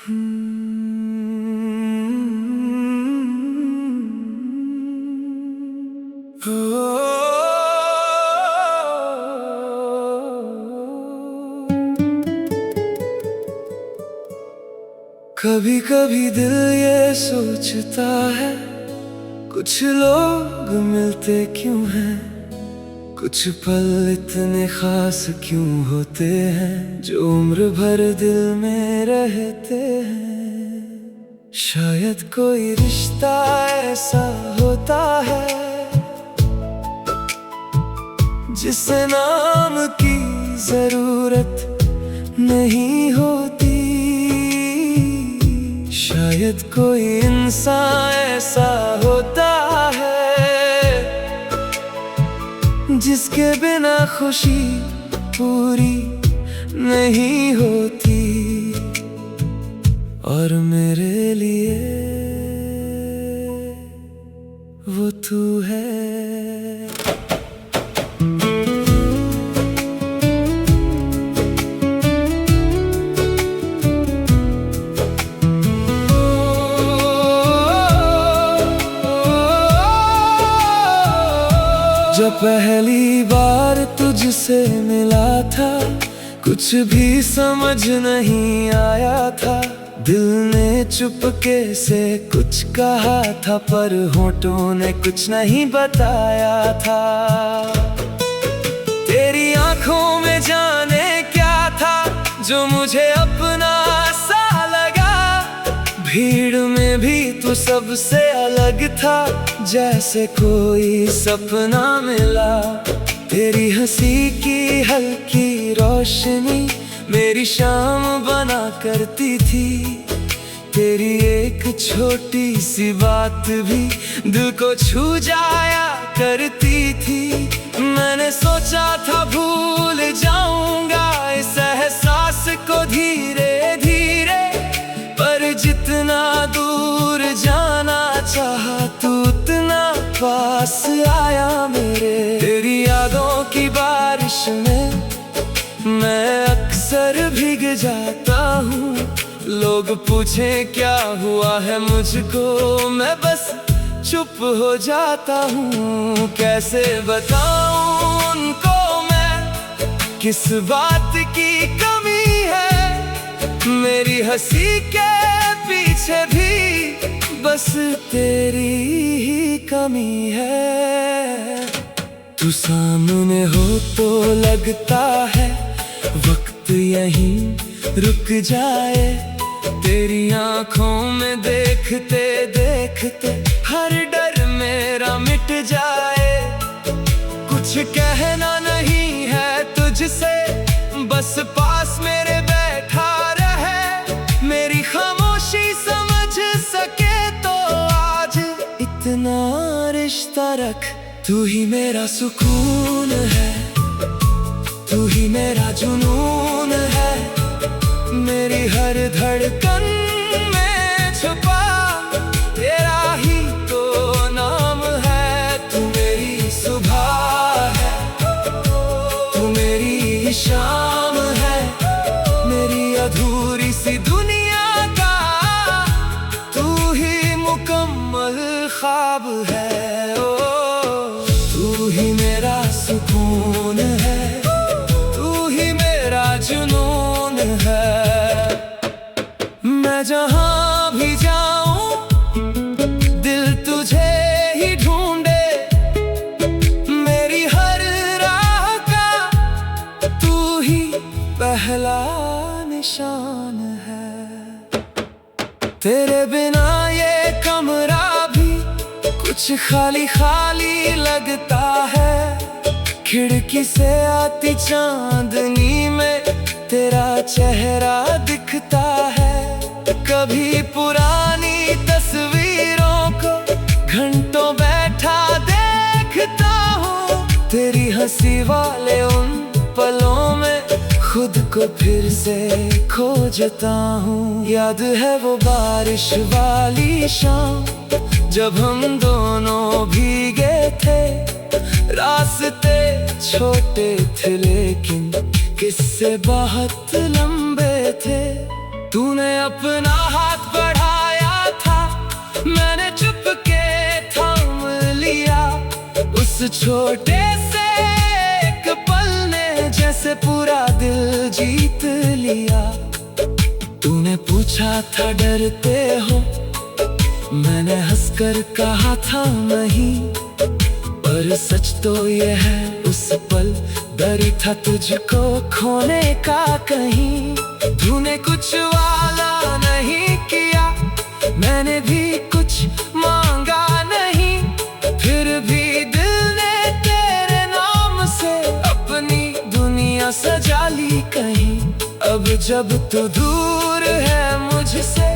कभी कभी दिल ये सोचता है, कुछ लोग मिलते क्यों हैं, कुछ पल इतने खास क्यों होते हैं, जो उम्र भर दिल में रहते हैं। शायद कोई रिश्ता ऐसा होता है जिसे नाम की जरूरत नहीं होती। शायद कोई इंसान ऐसा होता है जिसके बिना खुशी पूरी नहीं होती। और मेरे लिए वो तू है। जब पहली बार तुझसे मिला था, कुछ भी समझ नहीं आया था। दिल ने चुपके से कुछ कहा था, पर होठों ने कुछ नहीं बताया था। तेरी आंखों में जाने क्या था जो मुझे अपना सा लगा। भीड़ में भी तू सबसे अलग था, जैसे कोई सपना मिला। तेरी हंसी की हल्की रोशनी मेरी शाम बना करती थी। तेरी एक छोटी सी बात भी दिल को छू जाया करती थी। मैंने सोचा था भूल जाऊंगा इस एहसास को धीरे धीरे, पर जितना दूर जाना चाहा तू उतना पास आया मेरे। तेरी यादों की बारिश में मैं अक्सर भीग जाता हूँ। लोग पूछें क्या हुआ है मुझको, मैं बस चुप हो जाता हूँ। कैसे बताऊँ उनको मैं किस बात की कमी है। मेरी हंसी के पीछे भी बस तेरी ही कमी है। तू सामने हो तो लगता है वक्त यहीं रुक जाए। तेरी आंखों में देखते देखते हर डर मेरा मिट जाए। कुछ कहना नहीं है तुझसे, बस पास मेरे बैठा रहे। मेरी खामोशी समझ सके तो आज इतना रिश्ता रख। तू ही मेरा सुकून है, तू ही मेरा जुनून है। मेरी हर धड़कन में छुपा तेरा ही तो नाम है। तू मेरी सुबह है, तू मेरी शाम है। मेरी अधूरी सी दुनिया का तू ही मुकम्मल ख्वाब है। ओ तू ही मेरा सुकून है, तू ही मेरा जुनून है। मैं जहाँ भी जाऊं दिल तुझे ही ढूंढे। मेरी हर राह का तू ही पहला निशान है। तेरे बिना ये कमरा भी कुछ खाली खाली लगता है। खिड़की से आती चांदनी में तेरा चेहरा दिखता है। कभी पुरानी तस्वीरों को घंटों बैठा देखता हूँ। तेरी हंसी वाले उन पलों में खुद को फिर से खोजता हूँ। याद है वो बारिश वाली शाम जब हम दोनों भीगे थे। रास्ते छोटे थे लेकिन किस्से बहुत लंबे थे। तूने अपना हाथ बढ़ाया था, मैंने चुपके थाम लिया। उस छोटे से एक पल ने जैसे पूरा दिल जीत लिया। तूने पूछा था डरते हो, मैंने हंसकर कहा था नहीं। पर सच तो ये है उस पल डर था तुझको खोने का कहीं। तूने कुछ वाला नहीं किया, मैंने भी कुछ मांगा नहीं। फिर भी दिल ने तेरे नाम से अपनी दुनिया सजा ली कहीं। अब जब तू दूर है मुझसे,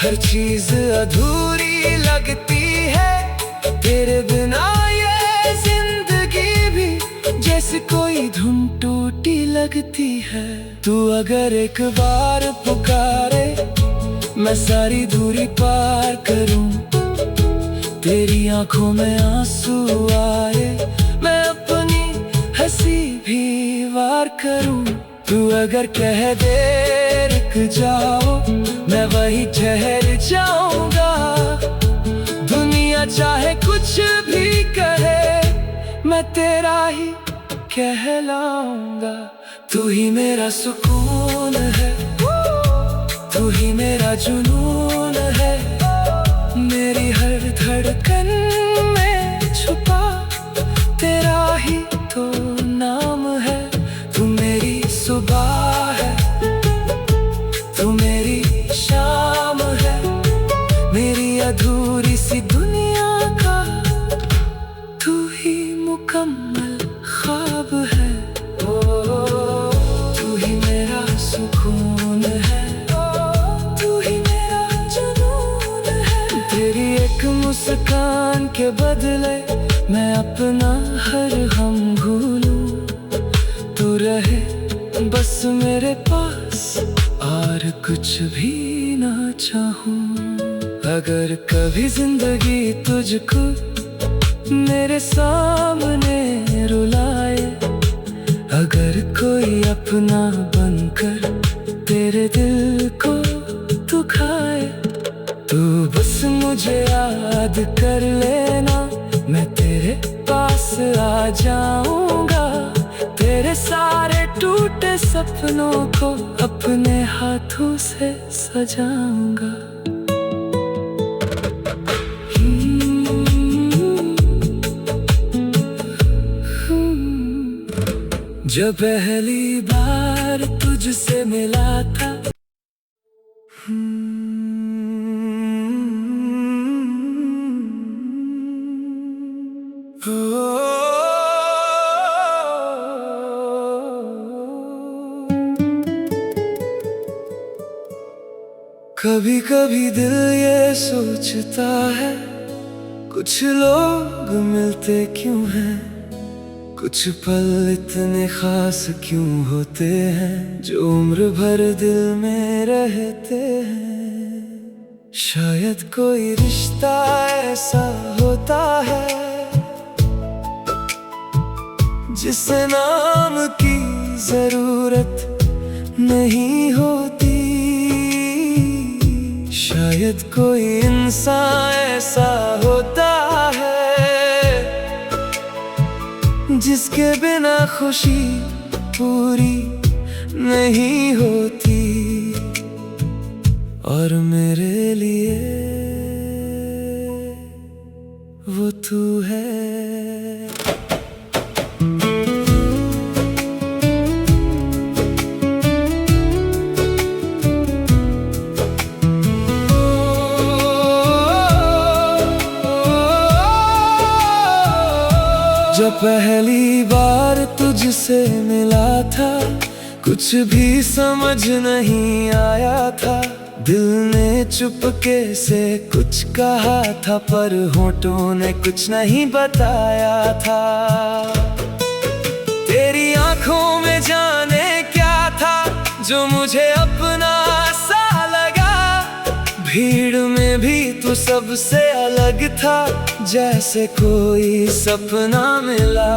हर चीज अधूरी लगती है। तेरे बिना ये जिंदगी भी जैसे कोई धुन टूटी लगती है। तू अगर एक बार पुकारे, मैं सारी दूरी पार करूं। तेरी आंखों में आंसू आए, मैं अपनी हंसी भी वार करूं। तू अगर कह दे रुक जाओ, मैं वही ठहर जाऊंगा। दुनिया चाहे कुछ भी कहे, मैं तेरा ही कहलाऊंगा। तू ही मेरा सुकून है, तू ही मेरा जुनून है। मेरी हर धड़कन में छुपा तेरा ही तो नाम है। तू मेरी सुबह है, तू मेरी शाम है। मेरी अधूरी सी दुनिया का तू ही मुकम्मल ख्वाब है। तू ही मेरा सुकून है, तू ही मेरा जुनून है। तेरी एक मुस्कान के बदले मैं अपना हर गम भूलूं। तू रहे बस मेरे पास और कुछ भी ना चाहूं। अगर कभी जिंदगी तुझको मेरे सामने रुलाए, अगर कोई अपना बनकर तेरे दिल को दुखाए, तू बस मुझे याद कर लेना। मैं तेरे पास आ जाऊंगा, तेरे सारे टूटे सपनों को अपने हाथों से सजाऊंगा। जब पहली बार तुझसे मिला था, कभी कभी दिल ये सोचता है, कुछ लोग मिलते क्यों हैं, कुछ पल इतने खास क्यों होते हैं, जो उम्र भर दिल में रहते हैं। शायद कोई रिश्ता ऐसा होता है जिसे नाम की जरूरत नहीं होती। शायद कोई इंसान ऐसा होता है जिसके बिना खुशी पूरी नहीं होती। और मेरे लिए वो तू है। जब पहली बार तुझसे मिला था, कुछ भी समझ नहीं आया था। दिल ने चुपके से कुछ कहा था, पर होठों ने कुछ नहीं बताया था। तेरी आंखों में जाने क्या था जो मुझे अपना सा लगा। भीड़ में भी तू सबसे अलग था, जैसे कोई सपना मिला।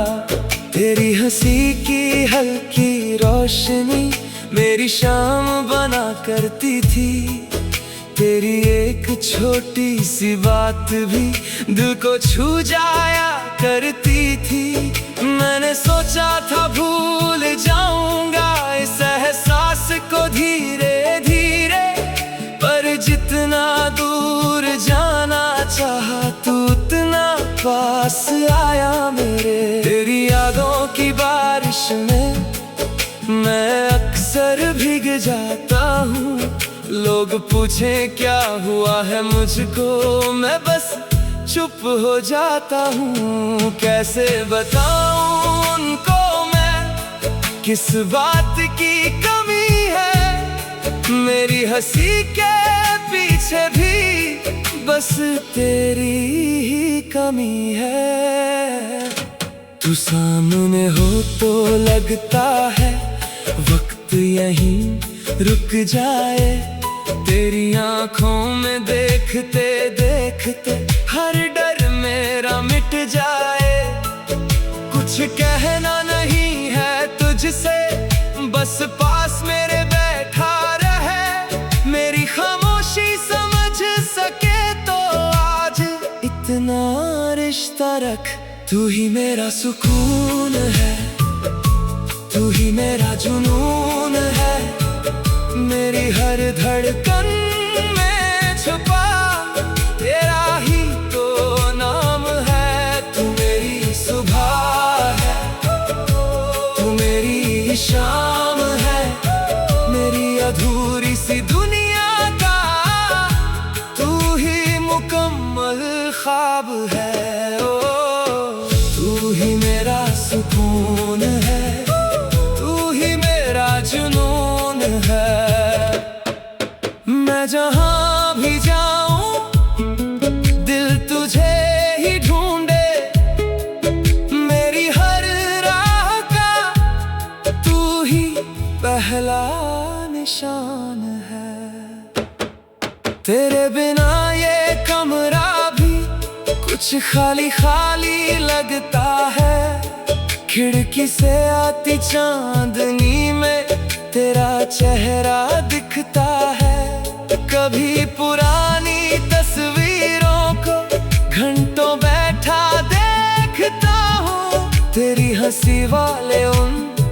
तेरी हंसी की हल्की रोशनी मेरी शाम बना करती थी। तेरी एक छोटी सी बात भी दिल को छू जाया करती थी। मैंने सोचा था भूल जाऊंगा इस एहसास को धीरे धीरे, पर जितना दूर जाना चाहा तू उतना पास आया मेरे। तेरी यादों की बारिश में मैं अक्सर भीग जाता हूँ। लोग पूछे क्या हुआ है मुझको, मैं बस चुप हो जाता हूँ। कैसे बताऊँ उनको मैं किस बात की कमी है। मेरी हंसी के पीछे भी बस तेरी ही कमी है। तू सामने हो तो लगता है वक्त यहीं रुक जाए। तेरी आंखों में देखते देखते हर डर मेरा मिट जाए। कुछ कहना नहीं है तुझसे, बस पास मेरे बैठा रहे। मेरी खामोशी समझ सके तो आज इतना रिश्ता रख। तू ही मेरा सुकून है, तू ही मेरा जुनून है। मेरी हर धड़कन में छुपा तेरा ही तो नाम है। तू मेरी सुबह है, तू मेरी शाम है। मेरी अधूरी सी दुनिया का तू ही मुकम्मल ख्वाब है। ओ तू ही मेरा सुकून है, तू ही मेरा जुनून है। मैं जहाँ भी जाऊं दिल तुझे ही ढूंढे। मेरी हर राह का तू ही पहला निशान है। तेरे बिना ये कमरा भी कुछ खाली खाली लगता है। खिड़की से आती चांदनी में तेरा चेहरा दिखता है। कभी पुरानी तस्वीरों को घंटों बैठा देखता हूँ। तेरी हंसी वाले उन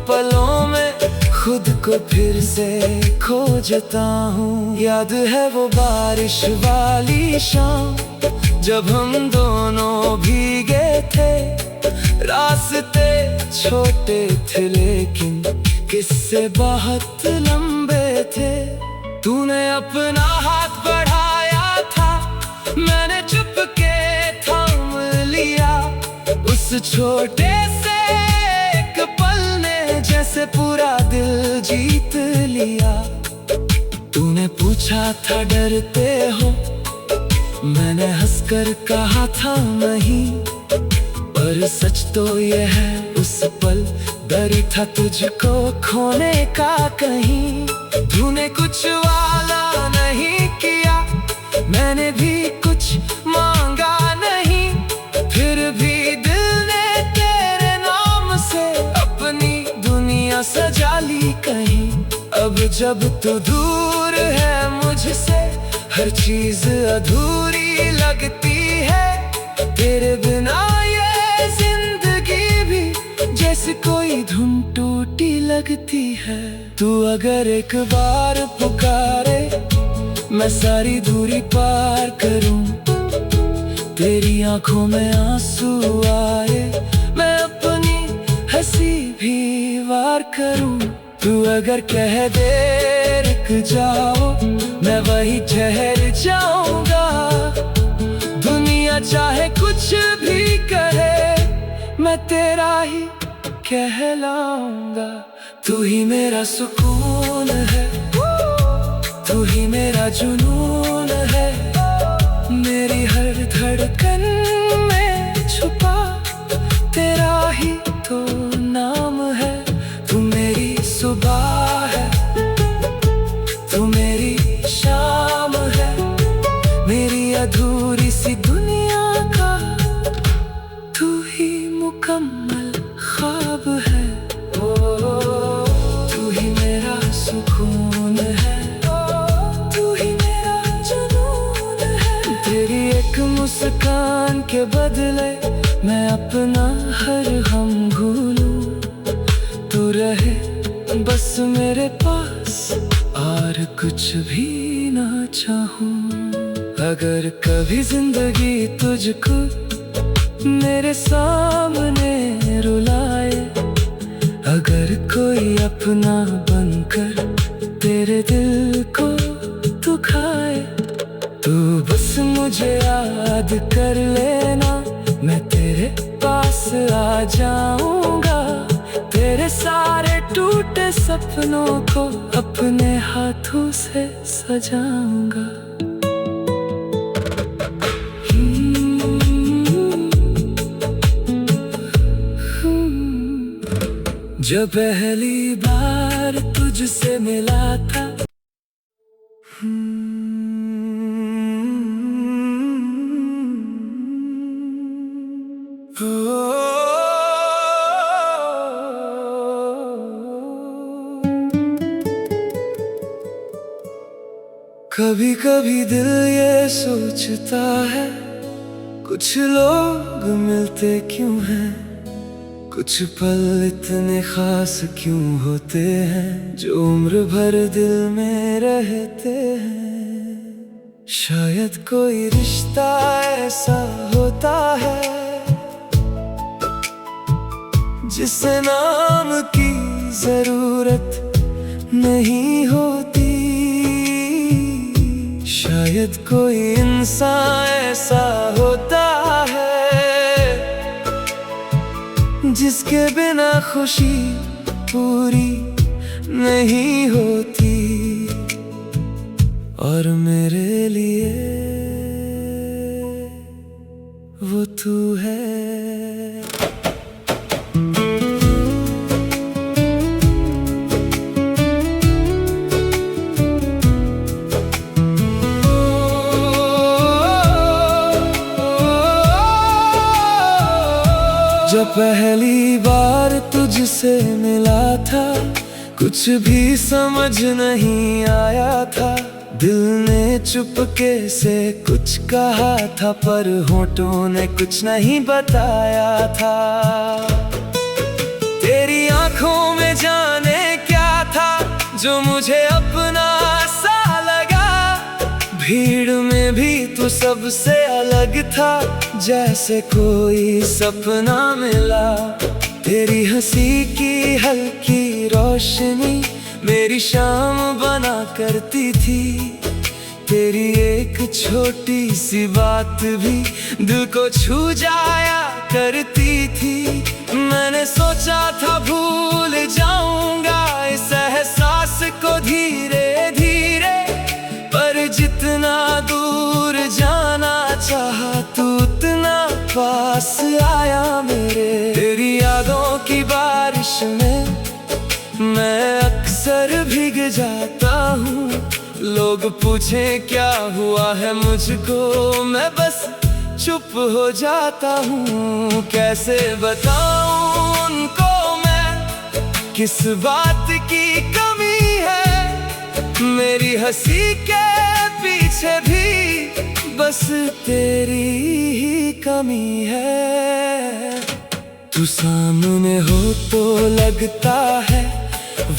पलों में खुद को फिर से खोजता हूँ। याद है वो बारिश वाली शाम जब हम दोनों भीगे थे। रास्ते छोटे थे लेकिन किस्से बहुत लंबे थे। तूने अपना हाथ बढ़ाया था, मैंने चुपके थाम लिया। उस छोटे से एक पल ने जैसे पूरा दिल जीत लिया। तूने पूछा था डरते हो, मैंने हंसकर कहा था नहीं। पर सच तो ये है उस पल डर था तुझको खोने का कहीं। तूने कुछ वाला नहीं किया, मैंने भी कुछ मांगा नहीं। फिर भी दिल ने तेरे नाम से अपनी दुनिया सजा ली कहीं। अब जब तू दूर है मुझसे हर चीज अधूरी लगती है। तेरे बिना ये जिंदगी भी जैसे कोई धुन टूटी लगती है। तू अगर एक बार पुकारे मैं सारी दूरी पार करूं। तेरी आंखों में आंसू आए मैं अपनी हंसी भी वार करूं। तू अगर कह दे रुक जाओ मैं वही ठहर जाऊंगा। दुनिया चाहे कुछ भी कहे मैं तेरा ही कहलाऊंगा। तू ही मेरा सुकून है, तू ही मेरा जुनून है। मेरी हर धड़कन में छुपा तेरा ही तो नाम है। तू मेरी सुबह है, तू मेरी शाम है। मेरी अधूरी सी दुनिया का तू ही मुकम्मल ख्वाब है। तू ही मेरा के बदले मैं अपना हर हम भूलूं, तू रहे बस मेरे पास और कुछ भी ना चाहूं। अगर कभी जिंदगी तुझको मेरे सामने रुलाए, अगर कोई अपना बनकर तेरे दिल को दुखाए, तू बस मुझे याद कर लेना, मैं तेरे पास आ जाऊंगा। तेरे सारे टूटे सपनों को अपने हाथों से सजाऊंगा। जब पहली बार तुझसे मिला था, कभी कभी दिल ये सोचता है, कुछ लोग मिलते क्यों हैं, कुछ पल इतने खास क्यों होते हैं, जो उम्र भर दिल में रहते हैं। शायद कोई रिश्ता ऐसा होता है जिसे नाम की जरूरत नहीं होती। शायद कोई इंसान ऐसा होता है जिसके बिना खुशी पूरी नहीं होती, और मेरे लिए वो तू है। जब पहली बार तुझसे मिला था, कुछ भी समझ नहीं आया था। दिल ने चुपके से कुछ कहा था, पर होठों ने कुछ नहीं बताया था। तेरी आंखों में जाने क्या था जो मुझे अपना सा लगा। भीड़ में भी तू सबसे अलग था, जैसे कोई सपना मिला। तेरी हंसी की हल्की रोशनी मेरी शाम बना करती थी। तेरी एक छोटी सी बात भी दिल को छू जाया करती थी। मैंने सोचा था भूल जाऊंगा इस एहसास को धीरे धीरे, पर जितना दूर जाना चाहा तू उतना पास आया मेरे। तेरी यादों की बारिश में मैं अक्सर भीग जाता हूँ। लोग पूछे क्या हुआ है मुझको, मैं बस चुप हो जाता हूँ। कैसे बताऊँ उनको मैं किस बात की कमी है। मेरी हंसी के पीछे भी बस तेरी ही कमी है। तू सामने हो तो लगता है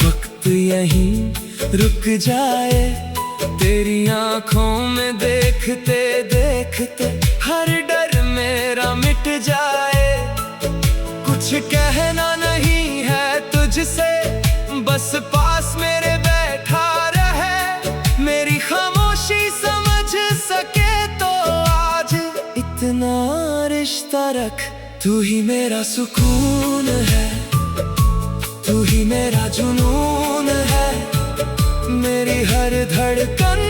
वक्त यहीं रुक जाए। तेरी आंखों में देखते देखते हर डर मेरा मिट जाए। कुछ कहना नहीं है तुझसे, बस पास मेरे बैठा रहे। मेरी खामोशी समझ सके तो आज इतना रिश्ता रख। तू ही मेरा सुकून है, तू ही मेरा जुनून है। मेरी हर धड़कन